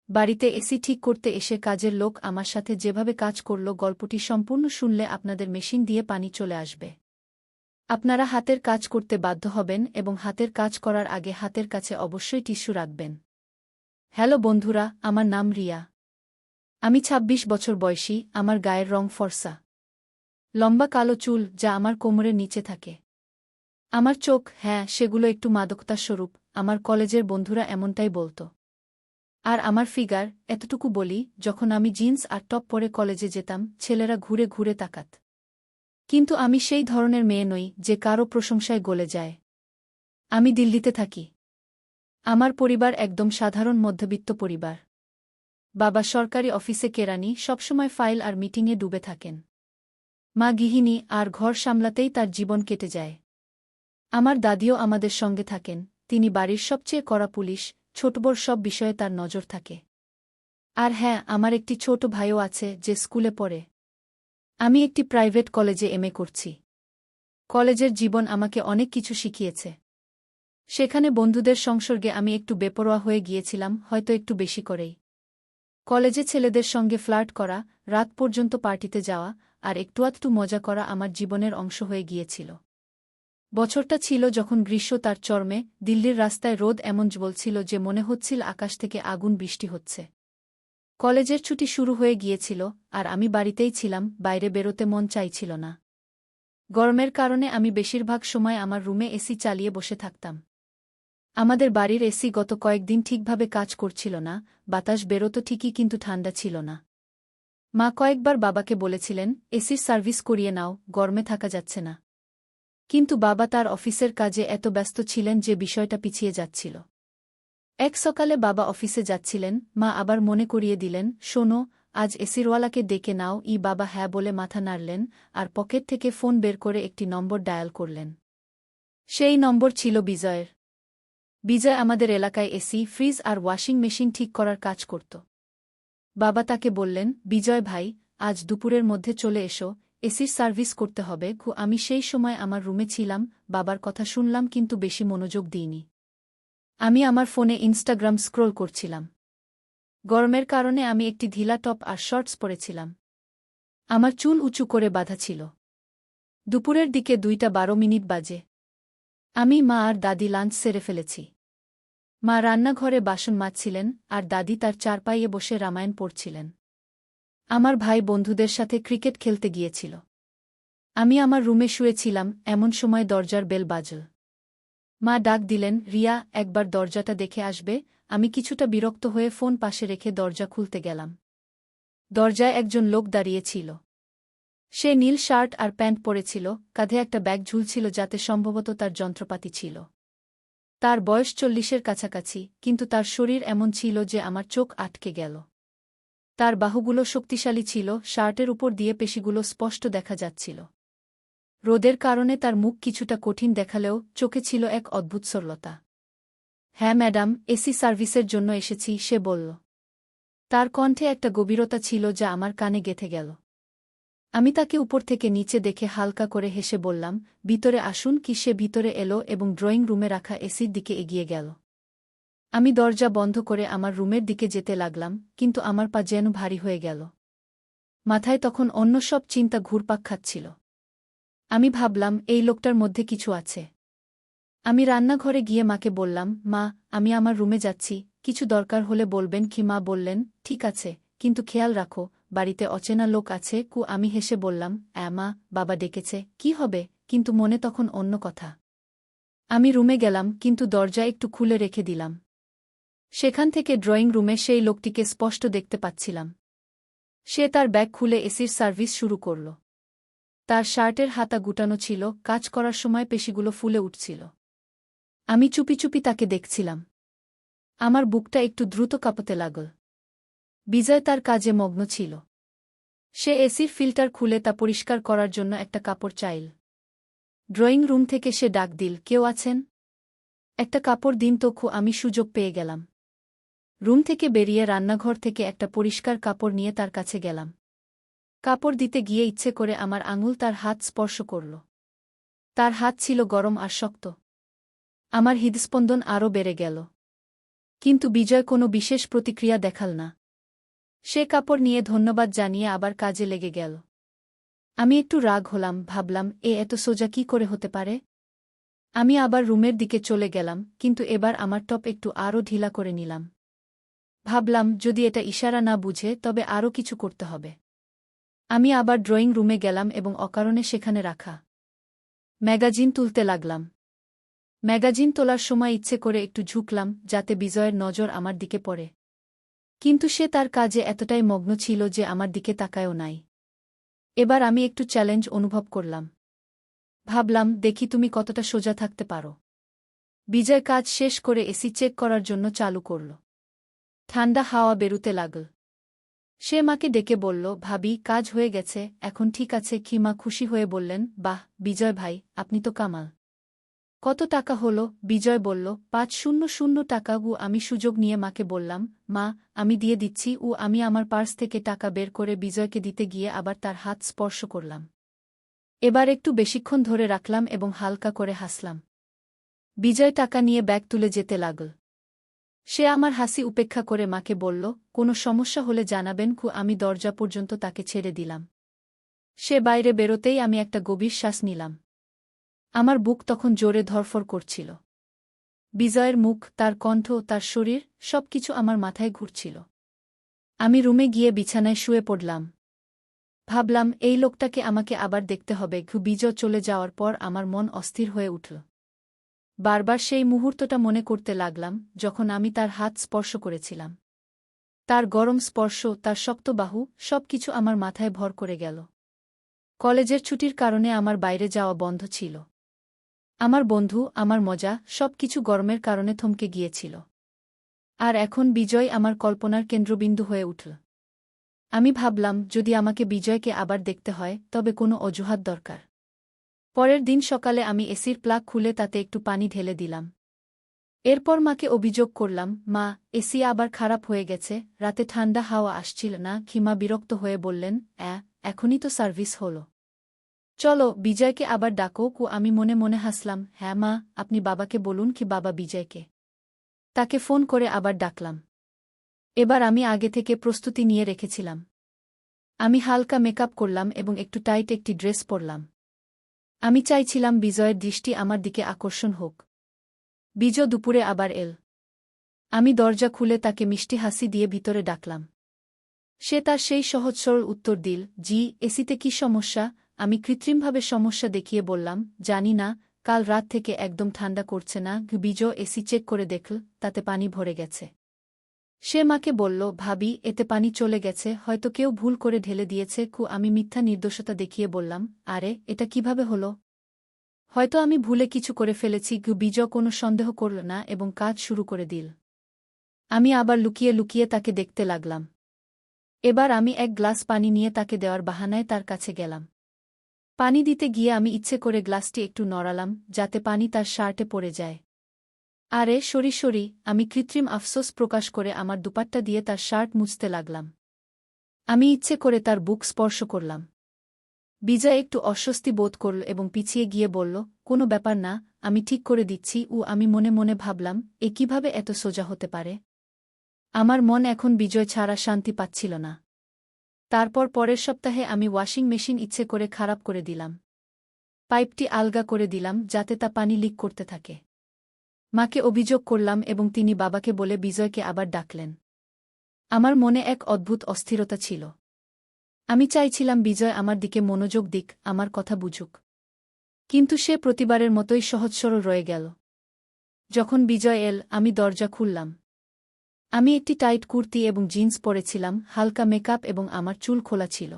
বাড়িতে এসি ঠিক করতে এসে কাজের লোক আমার সাথে যেভাবে কাজ করল গল্পটি সম্পূর্ণ শুনলে আপনাদের মেশিন দিয়ে পানি চলে আসবে। আপনারা হাতের কাজ করতে বাধ্য হবেন এবং হাতের কাজ করার আগে হাতের কাছে অবশ্যই টিস্যু রাখবেন। হ্যালো বন্ধুরা, আমার নাম রিয়া। আমি ২৬ বছর বয়সী, আমার গায়ের রং ফর্সা। লম্বা কালো চুল যা আমার কোমরের নিচে থাকে। আমার চোখ, হ্যাঁ, সেগুলো একটু মাদকতার স্বরূপ, আমার কলেজের বন্ধুরা এমনটাই বলত। আর আমার ফিগার, এতটুকু বলি, যখন আমি জিন্স আর টপ পরে কলেজে যেতাম ছেলেরা ঘুরে ঘুরে তাকাত। কিন্তু আমি সেই ধরনের মেয়ে নই যে কারও প্রশংসায় গলে যায়। আমি দিল্লিতে থাকি। আমার পরিবার একদম সাধারণ মধ্যবিত্ত পরিবার। বাবা সরকারি অফিসে কেরানি, সবসময় ফাইল আর মিটিংয়ে ডুবে থাকেন। মা গৃহিণী, আর ঘর সামলাতেই তার জীবন কেটে যায়। আমার দাদিও আমাদের সঙ্গে থাকেন, তিনি বাড়ির সবচেয়ে কড়া পুলিশ, ছোটবড় সব বিষয়ে তার নজর থাকে। আর হ্যাঁ, আমার একটি ছোট ভাইও আছে যে স্কুলে পড়ে। আমি একটি প্রাইভেট কলেজে এমএ করছি। কলেজের জীবন আমাকে অনেক কিছু শিখিয়েছে। সেখানে বন্ধুদের সংসর্গে আমি একটু বেপরোয়া হয়ে গিয়েছিলাম, হয়তো একটু বেশি করেই। কলেজে ছেলেদের সঙ্গে ফ্লার্ট করা, রাত পর্যন্ত পার্টিতে যাওয়া, আর একটু মজা করা আমার জীবনের অংশ হয়ে গিয়েছিল। বছরটা ছিল যখন গ্রীষ্ম তার চরমে, দিল্লির রাস্তায় রোদ এমন জ্বলছিল যে মনে হচ্ছিল আকাশ থেকে আগুন বৃষ্টি হচ্ছে। কলেজের ছুটি শুরু হয়ে গিয়েছিল, আর আমি বাড়িতেই ছিলাম, বাইরে বেরোতে মন চাইছিল না। গরমের কারণে আমি বেশিরভাগ সময় আমার রুমে এসি চালিয়ে বসে থাকতাম। আমাদের বাড়ির এসি গত কয়েকদিন ঠিকভাবে কাজ করছিল না, বাতাস বেরোতো ঠিকই কিন্তু ঠান্ডা ছিল না। মা কয়েকবার বাবাকে বলেছিলেন, এসির সার্ভিস করিয়ে নাও, গরমে থাকা যাচ্ছে না। কিন্তু বাবা তার অফিসের কাজে এত ব্যস্ত ছিলেন যে বিষয়টা পিছিয়ে যাচ্ছিল। এক সকালে বাবা অফিসে যাচ্ছিলেন, মা আবার মনে করিয়ে দিলেন, শোনো, আজ এসিরওয়ালাকে ডেকে নাও। বাবা হ্যাঁ বলে মাথা নাড়লেন, আর পকেট থেকে ফোন বের করে একটি নম্বর ডায়াল করলেন। সেই নম্বর ছিল বিজয়ের। বিজয় আমাদের এলাকায় এসি, ফ্রিজ আর ওয়াশিং মেশিন ঠিক করার কাজ করত। বাবা তাকে বললেন, বিজয় ভাই, আজ দুপুরের মধ্যে চলে এসো, এসির সার্ভিস করতে হবে। আমি সেই সময় আমার রুমে ছিলাম, বাবার কথা শুনলাম কিন্তু বেশি মনোযোগ দিইনি। আমি আমার ফোনে ইনস্টাগ্রাম স্ক্রোল করছিলাম। গরমের কারণে আমি একটি ঢিলা টপ আর শর্টস পরেছিলাম। আমার চুল উঁচু করে বাঁধা ছিল। দুপুরের দিকে 2:12 বাজে। আমি, মা আর দাদি লাঞ্চ সেরে ফেলেছি। মা রান্নাঘরে বাসন মাজছিলেন, আর দাদি তার চারপাইয়ে বসে রামায়ণ পড়ছিলেন। আমার ভাই বন্ধুদের সাথে ক্রিকেট খেলতে গিয়েছিল। আমি আমার রুমে শুয়েছিলাম, এমন সময় দরজার বেল বাজল। মা ডাক দিলেন, রিয়া, একবার দরজাটা দেখে আসবে। আমি কিছুটা বিরক্ত হয়ে ফোন পাশে রেখে দরজা খুলতে গেলাম। দরজায় একজন লোক দাঁড়িয়ে ছিল। সে নীল শার্ট আর প্যান্ট পরেছিল, কাঁধে একটা ব্যাগ ঝুলছিল যাতে সম্ভবত তার যন্ত্রপাতি ছিল। তার বয়স 40-এর কাছাকাছি, কিন্তু তার শরীর এমন ছিল যে আমার চোখ আটকে গেল। তার বাহুগুলো শক্তিশালী ছিল, শার্টের উপর দিয়ে পেশিগুলো স্পষ্ট দেখা যাচ্ছিল। রোদের কারণে তার মুখ কিছুটা কঠিন দেখালেও চোখে ছিল এক অদ্ভুত সরলতা। হ্যাঁ ম্যাডাম, এসি সার্ভিসের জন্য এসেছি, সে বলল। তার কণ্ঠে একটা গভীরতা ছিল যা আমার কানে গেঁথে গেল। আমি তাকে উপর থেকে নিচে দেখে হালকা করে হেসে বললাম, ভিতরে আসুন। সে ভিতরে এলো এবং ড্রয়িং রুমে রাখা এসির দিকে এগিয়ে গেল। আমি দরজা বন্ধ করে আমার রুমের দিকে যেতে লাগলাম, কিন্তু আমার পা যেন ভারী হয়ে গেল। মাথায় তখন অন্য সব চিন্তা ঘুরপাক খাচ্ছিল। আমি ভাবলাম, এই লোকটার মধ্যে কিছু আছে। আমি রান্নাঘরে গিয়ে মাকে বললাম, মা, আমি আমার রুমে যাচ্ছি, কিছু দরকার হলে বলবেন। মা বললেন, ঠিক আছে, কিন্তু খেয়াল রাখো, বাড়িতে অচেনা লোক আছে। আমি হেসে বললাম, মা, বাবা ডেকেছে, কি হবে? কিন্তু মনে তখন অন্য কথা। আমি রুমে গেলাম, কিন্তু দরজা একটু খুলে রেখে দিলাম। সেখান থেকে ড্রয়িং রুমে সেই লোকটিকে স্পষ্ট দেখতে পাচ্ছিলাম। সে তার ব্যাগ খুলে এসির সার্ভিস শুরু করল। তার শার্টের হাতা গুটানো ছিল, কাজ করার সময় পেশিগুলো ফুলে উঠছিল। আমি চুপি চুপি তাকে দেখছিলাম। আমার বুকটা একটু দ্রুত কাঁপতে লাগল। বিজয় তার কাজে মগ্ন ছিল। সে এসির ফিল্টার খুলে তা পরিষ্কার করার জন্য একটা কাপড় চাইল। ড্রয়িং রুম থেকে সে ডাক দিল, কেউ আছেন? একটা কাপড় দিন তো। আমি সুযোগ পেয়ে গেলাম। রুম থেকে বেরিয়ে রান্নাঘর থেকে একটা পরিষ্কার কাপড় নিয়ে তার কাছে গেলাম। কাপড় দিতে গিয়ে ইচ্ছে করে আমার আঙুল তার হাত স্পর্শ করল। তার হাত ছিল গরম আর শক্ত। আমার হৃদস্পন্দন আরও বেড়ে গেল। কিন্তু বিজয় কোনো বিশেষ প্রতিক্রিয়া দেখাল না। সে কাপড় নিয়ে ধন্যবাদ জানিয়ে আবার কাজে লেগে গেল। আমি একটু রাগ হলাম, ভাবলাম এত সোজা কি করে হতে পারে। আমি আবার রুমের দিকে চলে গেলাম, কিন্তু এবার আমার টপ একটু আরও ঢিলা করে নিলাম। ভাবলাম যদি এটা ইশারা না বুঝে তবে আরও কিছু করতে হবে। আমি আবার ড্রয়িং রুমে গেলাম এবং অকারণে সেখানে রাখা ম্যাগাজিন তুলতে লাগলাম। ম্যাগাজিন তোলার সময় ইচ্ছে করে একটু ঝুঁকলাম যাতে বিজয়ের নজর আমার দিকে পড়ে, কিন্তু সে তার কাজে এতটাই মগ্ন ছিল যে আমার দিকে তাকায়ও নাই। এবার আমি একটু চ্যালেঞ্জ অনুভব করলাম। ভাবলাম দেখি তুমি কতটা সোজা থাকতে পারো। বিজয় কাজ শেষ করে এসি চেক করার জন্য চালু করল। ঠান্ডা হাওয়া বেরুতে লাগল। সে মাকে ডেকে বলল, ভাবি কাজ হয়ে গেছে, এখন ঠিক আছে কি? মা খুশি হয়ে বললেন, বাহ বিজয় ভাই, আপনি তো কামাল। কত টাকা হলো? বিজয় বলল, ৫০০ টাকা। আমি সুযোগ নিয়ে মাকে বললাম, মা আমি দিয়ে দিচ্ছি। আমি আমার পার্স থেকে টাকা বের করে বিজয়কে দিতে গিয়ে আবার তার হাত স্পর্শ করলাম। এবার একটু বেশিক্ষণ ধরে রাখলাম এবং হালকা করে হাসলাম। বিজয় টাকা নিয়ে ব্যাগ তুলে যেতে লাগল। সে আমার হাসি উপেক্ষা করে মাকে বলল, কোনো সমস্যা হলে জানাবেন। আমি দরজা পর্যন্ত তাকে ছেড়ে দিলাম। সে বাইরে বেরোতেই আমি একটা গভীর শ্বাস নিলাম। আমার বুক তখন জোরে ধড়ফড় করছিল। বিজয়ের মুখ, তার কণ্ঠ, তার শরীর, সবকিছু আমার মাথায় ঘুরছিল। আমি রুমে গিয়ে বিছানায় শুয়ে পড়লাম। ভাবলাম এই লোকটাকে আমাকে আবার দেখতে হবে। বিজয় চলে যাওয়ার পর আমার মন অস্থির হয়ে উঠল। বারবার সেই মুহূর্তটা মনে করতে লাগলাম যখন আমি তার হাত স্পর্শ করেছিলাম। তার গরম স্পর্শ, তার শক্ত বাহু, সবকিছু আমার মাথায় ভর করে গেল। কলেজের ছুটির কারণে আমার বাইরে যাওয়া বন্ধ ছিল। আমার বন্ধু, আমার মজা, সবকিছু গরমের কারণে থমকে গিয়েছিল। আর এখন বিজয় আমার কল্পনার কেন্দ্রবিন্দু হয়ে উঠল। আমি ভাবলাম যদি আমাকে বিজয়কে আবার দেখতে হয় তবে কোনো অজুহাত দরকার। পরের দিন সকালে আমি এসির প্লাগ খুলে তাতে একটু পানি ঢেলে দিলাম। এরপর মাকে অভিযোগ করলাম, মা এসি আবার খারাপ হয়ে গেছে, রাতে ঠান্ডা হাওয়া আসছিল না। মা বিরক্ত হয়ে বললেন, এখনই তো সার্ভিস হলো, চলো বিজয়কে আবার ডাকো। আমি মনে মনে হাসলাম, হ্যাঁ মা, আপনি বাবাকে বলুন। বাবা বিজয়কে। তাকে ফোন করে আবার ডাকলাম। এবার আমি আগে থেকে প্রস্তুতি নিয়ে রেখেছিলাম। আমি হালকা মেকআপ করলাম এবং একটু টাইট একটি ড্রেস পরলাম। আমি চাইছিলাম বিজয়ের দৃষ্টি আমার দিকে আকর্ষণ হোক। বিজয় দুপুরে আবার এল। আমি দরজা খুলে তাকে মিষ্টি হাসি দিয়ে ভিতরে ডাকলাম। সে তার সেই সহজ সরল উত্তর দিল, জি। এসিতে কি সমস্যা? আমি কৃত্রিমভাবে সমস্যা দেখিয়ে বললাম, জানি না, কাল রাত থেকে একদম ঠান্ডা করছে না। বিজয় এসি চেক করে দেখল, তাতে পানি ভরে গেছে। সে মাকে বলল, ভাবি এতে পানি চলে গেছে, হয়তো কেউ ভুল করে ঢেলে দিয়েছে। আমি মিথ্যা নির্দোষতা দেখিয়ে বললাম, আরে এটা কিভাবে হলো? হয়তো আমি ভুলে কিছু করে ফেলেছি। বিজয় কোনো সন্দেহ করল না এবং কাজ শুরু করে দিল। আমি আবার লুকিয়ে লুকিয়ে তাকে দেখতে লাগলাম। এবার আমি এক গ্লাস পানি নিয়ে তাকে দেওয়ার বাহানায় তার কাছে গেলাম। পানি দিতে গিয়ে আমি ইচ্ছে করে গ্লাসটি একটু নড়ালাম যাতে পানি তার শার্টে পড়ে যায়। আরে সরি সরি, আমি কৃত্রিম আফসোস প্রকাশ করে আমার দুপাট্টা দিয়ে তার শার্ট মুছতে লাগলাম। আমি ইচ্ছে করে তার বুক স্পর্শ করলাম। বিজয় একটু অস্বস্তি বোধ করল এবং পিছিয়ে গিয়ে বলল, কোনো ব্যাপার না, আমি ঠিক করে দিচ্ছি। আমি মনে মনে ভাবলাম, কিভাবে এত সোজা হতে পারে। আমার মন এখন বিজয় ছাড়া শান্তি পাচ্ছিল না। তারপর পরের সপ্তাহে আমি ওয়াশিং মেশিন ইচ্ছে করে খারাপ করে দিলাম। পাইপটি আলগা করে দিলাম যাতে তা পানি লিক করতে থাকে। মাকে অভিযোগ করলাম এবং তিনি বাবাকে বলে বিজয়কে আবার ডাকলেন। আমার মনে এক অদ্ভুত অস্থিরতা ছিল। আমি চাইছিলাম বিজয় আমার দিকে মনোযোগ দিক, আমার কথা বুঝুক। কিন্তু সে প্রতিবারের মতোই সহজ সরল রয়ে গেল। যখন বিজয় এল, আমি দরজা খুললাম। আমি একটি টাইট কুর্তি এবং জিন্স পরেছিলাম, হালকা মেকআপ এবং আমার চুল খোলা ছিল।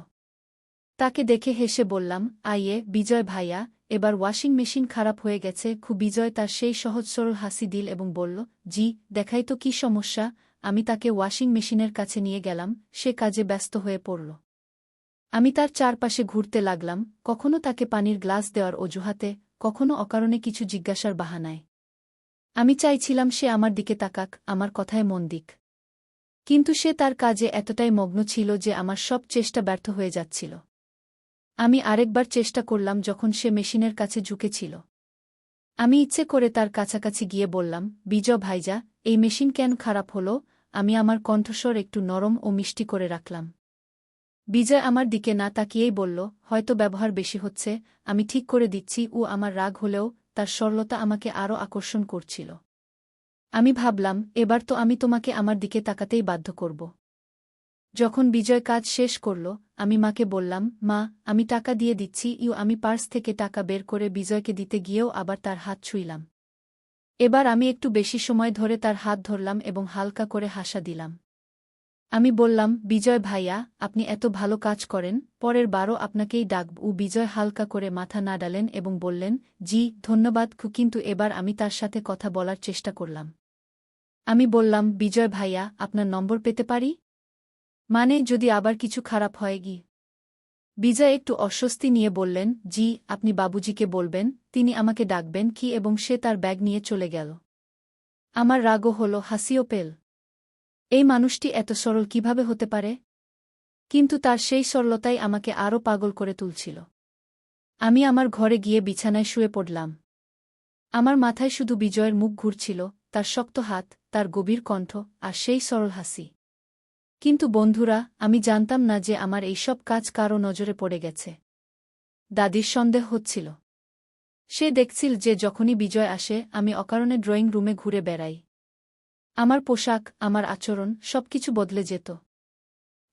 তাকে দেখে হেসে বললাম, আইয়ে বিজয় ভাইয়া, এবার ওয়াশিং মেশিন খারাপ হয়ে গেছে। বিজয় তার সেই সহজ সরল হাসি দিল এবং বলল, জি দেখাই তো কি সমস্যা। আমি তাকে ওয়াশিং মেশিনের কাছে নিয়ে গেলাম। সে কাজে ব্যস্ত হয়ে পড়ল। আমি তার চারপাশে ঘুরতে লাগলাম, কখনো তাকে পানির গ্লাস দেওয়ার অজুহাতে, কখনো অকারণে কিছু জিজ্ঞাসার বাহানায়। আমি চাইছিলাম সে আমার দিকে তাকাক, আমার কথায় মন দিক। কিন্তু সে তার কাজে এতটাই মগ্ন ছিল যে আমার সব চেষ্টা ব্যর্থ হয়ে যাচ্ছিল। আমি আরেকবার চেষ্টা করলাম যখন সে মেশিনের কাছে ঝুঁকেছিল। আমি ইচ্ছে করে তার কাছাকাছি গিয়ে বললাম, বিজয় ভাইজা, এই মেশিন কেন খারাপ হলো? আমি আমার কণ্ঠস্বর একটু নরম ও মিষ্টি করে রাখলাম। বিজয় আমার দিকে না তাকিয়েই বলল, হয়তো ব্যবহার বেশি হচ্ছে, আমি ঠিক করে দিচ্ছি। ও আমার রাগ হলেও তার সরলতা আমাকে আরও আকর্ষণ করছিল। আমি ভাবলাম, এবার তো আমি তোমাকে আমার দিকে তাকাতেই বাধ্য করব। যখন বিজয় কাজ শেষ করল, আমি মাকে বললাম, মা, আমি টাকা দিয়ে দিচ্ছি। আমি পার্স থেকে টাকা বের করে বিজয়কে দিতে গিয়েও আবার তার হাত ছুঁইলাম। এবার আমি একটু বেশি সময় ধরে তার হাত ধরলাম এবং হালকা করে হাসা দিলাম। আমি বললাম, বিজয় ভাইয়া, আপনি এত ভালো কাজ করেন, পরের বারও আপনাকেই ডাকব। বিজয় হালকা করে মাথা নাড়ালেন এবং বললেন, জি, ধন্যবাদ। কিন্তু এবার আমি তার সাথে কথা বলার চেষ্টা করলাম। আমি বললাম, বিজয় ভাইয়া, আপনার নম্বর পেতে পারি? মানে, যদি আবার কিছু খারাপ হয় গি। বিজয় একটু অস্বস্তি নিয়ে বললেন, জি, আপনি বাবুজিকে বলবেন, তিনি আমাকে ডাকবেন কি। এবং সে তার ব্যাগ নিয়ে চলে গেল। আমার রাগও হল, হাসিও পেল। এই মানুষটি এত সরল কিভাবে হতে পারে? কিন্তু তার সেই সরলতাই আমাকে আরও পাগল করে তুলছিল। আমি আমার ঘরে গিয়ে বিছানায় শুয়ে পড়লাম। আমার মাথায় শুধু বিজয়ের মুখ ঘুরছিল, তার শক্ত হাত, তার গভীর কণ্ঠ, আর সেই সরল হাসি। কিন্তু বন্ধুরা, আমি জানতাম না যে আমার এইসব কাজ কারও নজরে পড়ে গেছে। দাদির সন্দেহ হচ্ছিল। সে দেখছিল যে যখনই বিজয় আসে আমি অকারণে ড্রয়িং রুমে ঘুরে বেড়াই। আমার পোশাক, আমার আচরণ, সবকিছু বদলে যেত।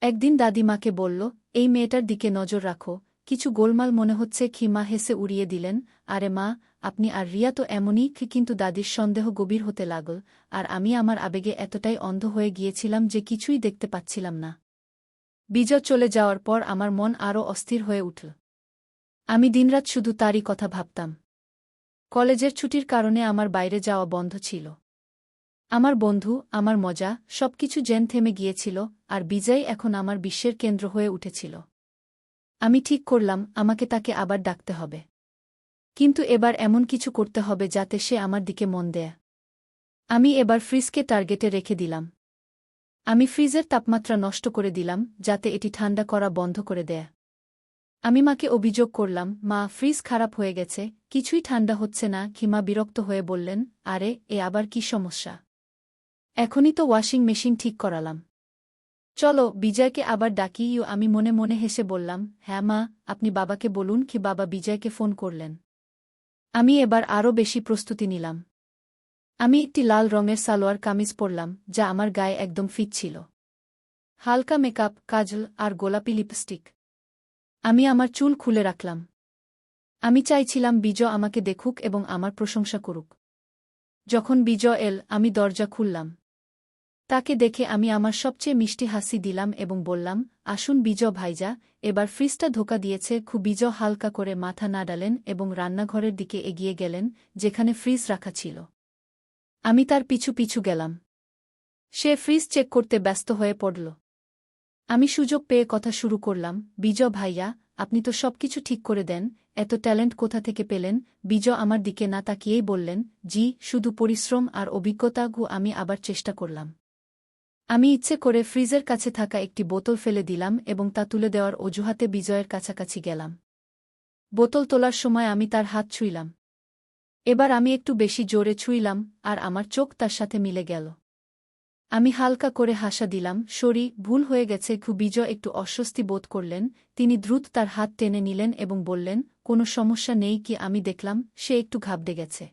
একদিন দাদি মাকে বলল, এই মেয়েটার দিকে নজর রাখো, কিছু গোলমাল মনে হচ্ছে। মা হেসে উড়িয়ে দিলেন, আরে মা, আপনি আর রিয়া তো এমনই। কিন্তু দাদির সন্দেহ গভীর হতে লাগল, আর আমি আমার আবেগে এতটাই অন্ধ হয়ে গিয়েছিলাম যে কিছুই দেখতে পাচ্ছিলাম না। বিজয় চলে যাওয়ার পর আমার মন আরও অস্থির হয়ে উঠল। আমি দিনরাত শুধু তারই কথা ভাবতাম। কলেজের ছুটির কারণে আমার বাইরে যাওয়া বন্ধ ছিল। আমার বন্ধু, আমার মজা, সবকিছু যেন থেমে গিয়েছিল, আর বিজয় এখন আমার বিশ্বের কেন্দ্র হয়ে উঠেছিল। আমি ঠিক করলাম, আমাকে তাকে আবার ডাকতে হবে। কিন্তু এবার এমন কিছু করতে হবে যাতে সে আমার দিকে মন দেয়। আমি এবার ফ্রিজকে টার্গেটে রেখে দিলাম। আমি ফ্রিজের তাপমাত্রা নষ্ট করে দিলাম, যাতে এটি ঠান্ডা করা বন্ধ করে দেয়। আমি মাকে অভিযোগ করলাম, মা, ফ্রিজ খারাপ হয়ে গেছে, কিছুই ঠান্ডা হচ্ছে না। মা বিরক্ত হয়ে বললেন, আরে, এ আবার কি সমস্যা? এখনই তো ওয়াশিং মেশিন ঠিক করালাম। চলো, বিজয়কে আবার ডাকি। আমি মনে মনে হেসে বললাম, হ্যাঁ মা, আপনি বাবাকে বলুন। বাবা বিজয়কে ফোন করলেন। আমি এবার আরও বেশি প্রস্তুতি নিলাম। আমি একটি লাল রঙের সালোয়ার কামিজ পরলাম, যা আমার গায়ে একদম ফিট ছিল। হালকা মেকআপ, কাজল আর গোলাপি লিপস্টিক। আমি আমার চুল খুলে রাখলাম। আমি চাইছিলাম বিজয় আমাকে দেখুক এবং আমার প্রশংসা করুক। যখন বিজয় এল, আমি দরজা খুললাম। তাকে দেখে আমি আমার সবচেয়ে মিষ্টি হাসি দিলাম এবং বললাম, আসুন বিজয় ভাইজা, এবার ফ্রিজটা ধোকা দিয়েছে। বিজয় হালকা করে মাথা নাড়ালেন এবং রান্নাঘরের দিকে এগিয়ে গেলেন, যেখানে ফ্রিজ রাখা ছিল। আমি তার পিছু পিছু গেলাম। সে ফ্রিজ চেক করতে ব্যস্ত হয়ে পড়ল। আমি সুযোগ পেয়ে কথা শুরু করলাম, বিজয় ভাইয়া, আপনি তো সবকিছু ঠিক করে দেন, এত ট্যালেন্ট কোথা থেকে পেলেন? বিজয় আমার দিকে না তাকিয়েই বললেন, জি, শুধু পরিশ্রম আর অভিজ্ঞতা। আমি আবার চেষ্টা করলাম। আমি ইচ্ছে করে ফ্রিজের কাছে থাকা একটি বোতল ফেলে দিলাম এবং তা তুলে দেওয়ার অজুহাতে বিজয়ের কাছাকাছি গেলাম। বোতল তোলার সময় আমি তার হাত ছুঁইলাম। এবার আমি একটু বেশি জোরে ছুঁইলাম, আর আমার চোখ তার সাথে মিলে গেল। আমি হালকা করে হাসা দিলাম, সরি, ভুল হয়ে গেছে। বিজয় একটু অস্বস্তি বোধ করলেন। তিনি দ্রুত তার হাত টেনে নিলেন এবং বললেন, কোনো সমস্যা নেই কি? আমি দেখলাম সে একটু ঘাবড়ে গেছে।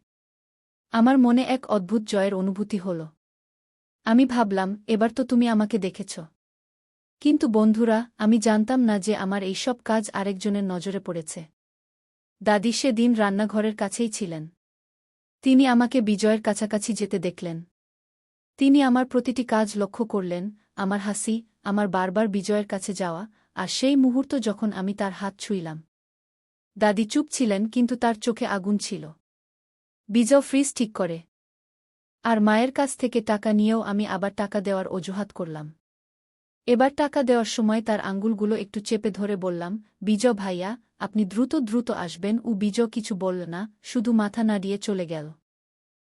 আমার মনে এক অদ্ভুত জয়ের অনুভূতি হল। আমি ভাবলাম, এবার তো তুমি আমাকে দেখেছ। কিন্তু বন্ধুরা, আমি জানতাম না যে আমার এইসব কাজ আরেকজনের নজরে পড়েছে। দাদি সেদিন রান্নাঘরের কাছেই ছিলেন। তিনি আমাকে বিজয়ের কাছাকাছি যেতে দেখলেন। তিনি আমার প্রতিটি কাজ লক্ষ্য করলেন, আমার হাসি, আমার বারবার বিজয়ের কাছে যাওয়া, আর সেই মুহূর্ত যখন আমি তার হাত ছুঁইলাম। দাদি চুপ ছিলেন, কিন্তু তার চোখে আগুন ছিল। বিজয় ফ্রিজ ঠিক করে আর মায়ের কাছ থেকে টাকা নিয়েও আমি আবার টাকা দেওয়ার অজুহাত করলাম। এবার টাকা দেওয়ার সময় তার আঙ্গুলগুলো একটু চেপে ধরে বললাম, বিজয় ভাইয়া, আপনি দ্রুত দ্রুত আসবেন। বিজয় কিছু বলল না, শুধু মাথা নাড়িয়ে চলে গেল।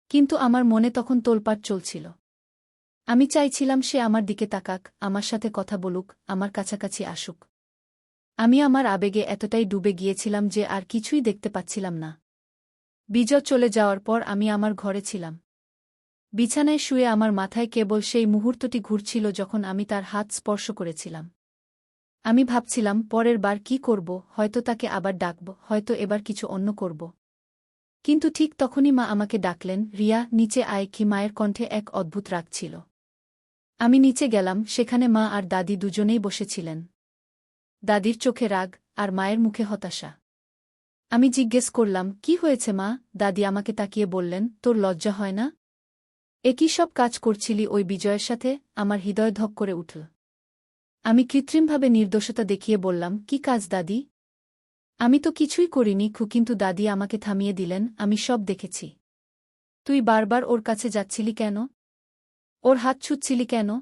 কিন্তু আমার মনে তখন তোলপাড় চলছিল। আমি চাইছিলাম সে আমার দিকে তাকাক, আমার সাথে কথা বলুক, আমার কাছাকাছি আসুক। আমি আমার আবেগে এতটাই ডুবে গিয়েছিলাম যে আর কিছুই দেখতে পাচ্ছিলাম না। বিজয় চলে যাওয়ার পর আমি আমার ঘরে ছিলাম। বিছানায় শুয়ে আমার মাথায় কেবল সেই মুহূর্তটি ঘুরছিল যখন আমি তার হাত স্পর্শ করেছিলাম। আমি ভাবছিলাম পরের বার কি করব, হয়তো তাকে আবার ডাকব, হয়তো এবার কিছু অন্য করব। কিন্তু ঠিক তখনই মা আমাকে ডাকলেন, রিয়া, নিচে আয়। কি মায়ের কণ্ঠে এক অদ্ভুত রাগ ছিল। আমি নিচে গেলাম, সেখানে মা আর দাদি দুজনেই বসেছিলেন। দাদির চোখে রাগ, আর মায়ের মুখে হতাশা। আমি জিজ্ঞেস করলাম, কি হয়েছে মা? দাদি আমাকে তাকিয়ে বললেন, তোর লজ্জা হয় না? একই সব কাজ করছিলি ওই বিজয়ের সাথে? আমার হৃদয় ধক করে উঠল। আমি কৃত্রিমভাবে নির্দোষতা দেখিয়ে বললাম, কি কাজ দাদি? আমি তো কিছুই করিনি। কিন্তু দাদি আমাকে থামিয়ে দিলেন, আমি সব দেখেছি। তুই বারবার ওর কাছে যাচ্ছিলি কেন? ওর হাত ছুঁচ্ছিলি কেন?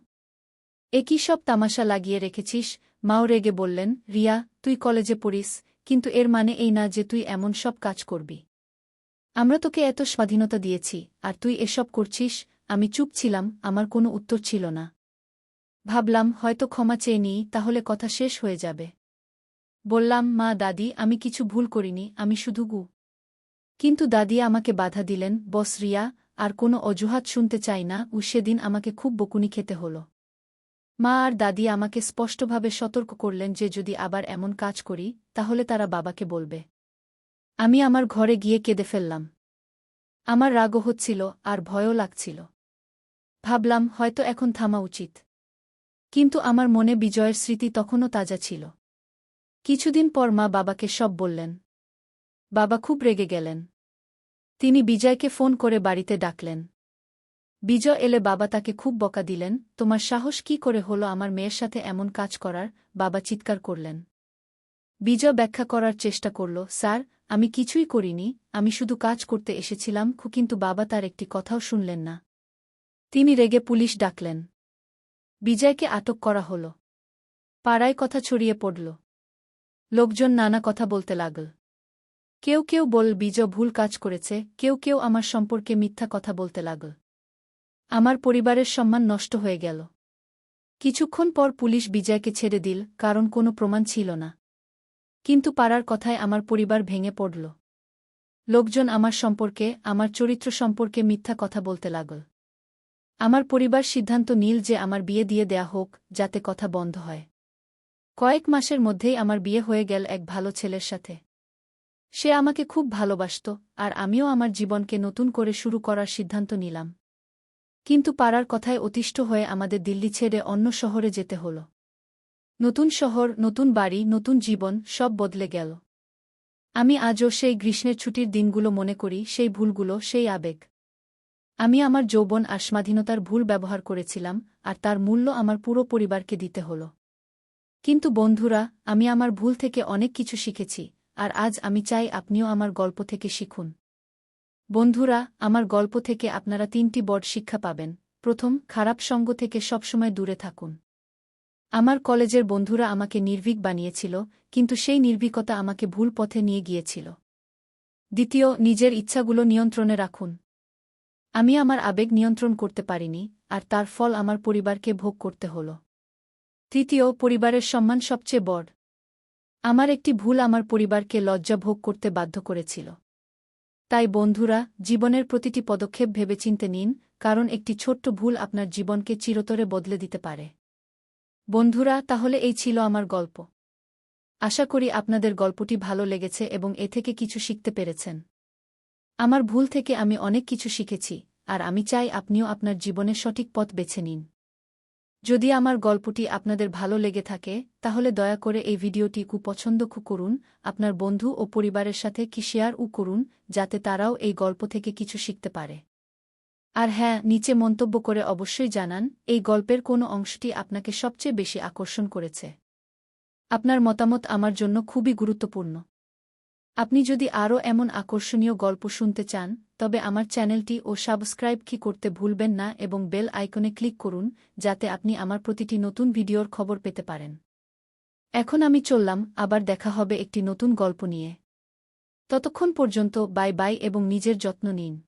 একই সব তামাশা লাগিয়ে রেখেছিস। মাও রেগে বললেন, রিয়া, তুই কলেজে পড়িস, কিন্তু এর মানে এই না যে তুই এমন সব কাজ করবি। আমরা তোকে এত স্বাধীনতা দিয়েছি, আর তুই এসব করছিস। আমি চুপ ছিলাম, আমার কোনো উত্তর ছিল না। ভাবলাম হয়তো ক্ষমা চেয়ে নিই, তাহলে কথা শেষ হয়ে যাবে। বললাম, মা, দাদি, আমি কিছু ভুল করিনি, আমি শুধু কিন্তু দাদি আমাকে বাধা দিলেন, বস রিয়া, আর কোনো অজুহাত শুনতে চাই না। সেদিন আমাকে খুব বকুনি খেতে হল। মা আর দাদি আমাকে স্পষ্টভাবে সতর্ক করলেন যে যদি আবার এমন কাজ করি, তাহলে তারা বাবাকে বলবে। আমি আমার ঘরে গিয়ে কেঁদে ফেললাম। আমার রাগও হচ্ছিল, আর ভয়ও লাগছিল। ভাবলাম হয়তো এখন থামা উচিত। কিন্তু আমার মনে বিজয়ের স্মৃতি তখনও তাজা ছিল। কিছুদিন পর মা বাবাকে সব বললেন। বাবা খুব রেগে গেলেন। তিনি বিজয়কে ফোন করে বাড়িতে ডাকলেন। বিজয় এলে বাবা তাকে খুব বকা দিলেন, তোমার সাহস কি করে হলো আমার মেয়ের সাথে এমন কাজ করার? বাবা চিৎকার করলেন। বিজয় ব্যাখ্যা করার চেষ্টা করল, স্যার, আমি কিছুই করিনি, আমি শুধু কাজ করতে এসেছিলাম। কিন্তু বাবা তার একটি কথাও শুনলেন না। তিনি রেগে পুলিশ ডাকলেন। বিজয়কে আটক করা হল। পাড়ায় কথা ছড়িয়ে পড়ল। লোকজন নানা কথা বলতে লাগল। কেউ কেউ বল বিজয় ভুল কাজ করেছে, কেউ কেউ আমার সম্পর্কে মিথ্যা কথা বলতে লাগল। আমার পরিবারের সম্মান নষ্ট হয়ে গেল। কিছুক্ষণ পর পুলিশ বিজয়কে ছেড়ে দিল, কারণ কোনো প্রমাণ ছিল না। কিন্তু পাড়ার কথায় আমার পরিবার ভেঙে পড়ল। লোকজন আমার সম্পর্কে, আমার চরিত্র সম্পর্কে মিথ্যা কথা বলতে লাগল। আমার পরিবার সিদ্ধান্ত নিল যে আমার বিয়ে দিয়ে দেয়া হোক, যাতে কথা বন্ধ হয়। কয়েক মাসের মধ্যেই আমার বিয়ে হয়ে গেল এক ভালো ছেলের সাথে। সে আমাকে খুব ভালোবাসত, আর আমিও আমার জীবনকে নতুন করে শুরু করার সিদ্ধান্ত নিলাম। কিন্তু পাড়ার কথায় অতিষ্ঠ হয়ে আমাদের দিল্লি ছেড়ে অন্য শহরে যেতে হল। নতুন শহর, নতুন বাড়ি, নতুন জীবন, সব বদলে গেল। আমি আজও সেই গ্রীষ্মের ছুটির দিনগুলো মনে করি, সেই ভুলগুলো, সেই আবেগ। আমি আমার যৌবন আর স্বাধীনতার ভুল ব্যবহার করেছিলাম, আর তার মূল্য আমার পুরো পরিবারকে দিতে হল। কিন্তু বন্ধুরা, আমি আমার ভুল থেকে অনেক কিছু শিখেছি, আর আজ আমি চাই আপনিও আমার গল্প থেকে শিখুন। বন্ধুরা, আমার গল্প থেকে আপনারা 3টি বড় শিক্ষা পাবেন। প্রথম, খারাপ সঙ্গ থেকে সবসময় দূরে থাকুন। আমার কলেজের বন্ধুরা আমাকে নির্ভীক বানিয়েছিল, কিন্তু সেই নির্ভীকতা আমাকে ভুল পথে নিয়ে গিয়েছিল। দ্বিতীয়, নিজের ইচ্ছাগুলো নিয়ন্ত্রণে রাখুন। আমি আমার আবেগ নিয়ন্ত্রণ করতে পারিনি, আর তার ফল আমার পরিবারকে ভোগ করতে হল। তৃতীয়, পরিবারের সম্মান সবচেয়ে বড়। আমার একটি ভুল আমার পরিবারকে লজ্জা ভোগ করতে বাধ্য করেছিল। তাই বন্ধুরা, জীবনের প্রতিটি পদক্ষেপ ভেবেচিন্তে নিন, কারণ একটি ছোট্ট ভুল আপনার জীবনকে চিরতরে বদলে দিতে পারে। বন্ধুরা, তাহলে এই ছিল আমার গল্প। আশা করি আপনাদের গল্পটি ভালো লেগেছে এবং এ থেকে কিছু শিখতে পেরেছেন। আমার ভুল থেকে আমি অনেক কিছু শিখেছি, আর আমি চাই আপনিও আপনার জীবনের সঠিক পথ বেছে নিন। যদি আমার গল্পটি আপনাদের ভালো লেগে থাকে, তাহলে দয়া করে এই ভিডিওটি পছন্দ করুন, আপনার বন্ধু ও পরিবারের সাথে শেয়ার করুন, যাতে তারাও এই গল্প থেকে কিছু শিখতে পারে। আর হ্যাঁ, নিচে মন্তব্য করে অবশ্যই জানান এই গল্পের কোন অংশটি আপনাকে সবচেয়ে বেশি আকর্ষণ করেছে। আপনার মতামত আমার জন্য খুবই গুরুত্বপূর্ণ। আপনি যদি আরও এমন আকর্ষণীয় গল্প শুনতে চান, তবে আমার চ্যানেলটি সাবস্ক্রাইব করতে ভুলবেন না এবং বেল আইকনে ক্লিক করুন, যাতে আপনি আমার প্রতিটি নতুন ভিডিওর খবর পেতে পারেন। এখন আমি চললাম, আবার দেখা হবে একটি নতুন গল্প নিয়ে। ততক্ষণ পর্যন্ত বাই বাই এবং নিজের যত্ন নিন।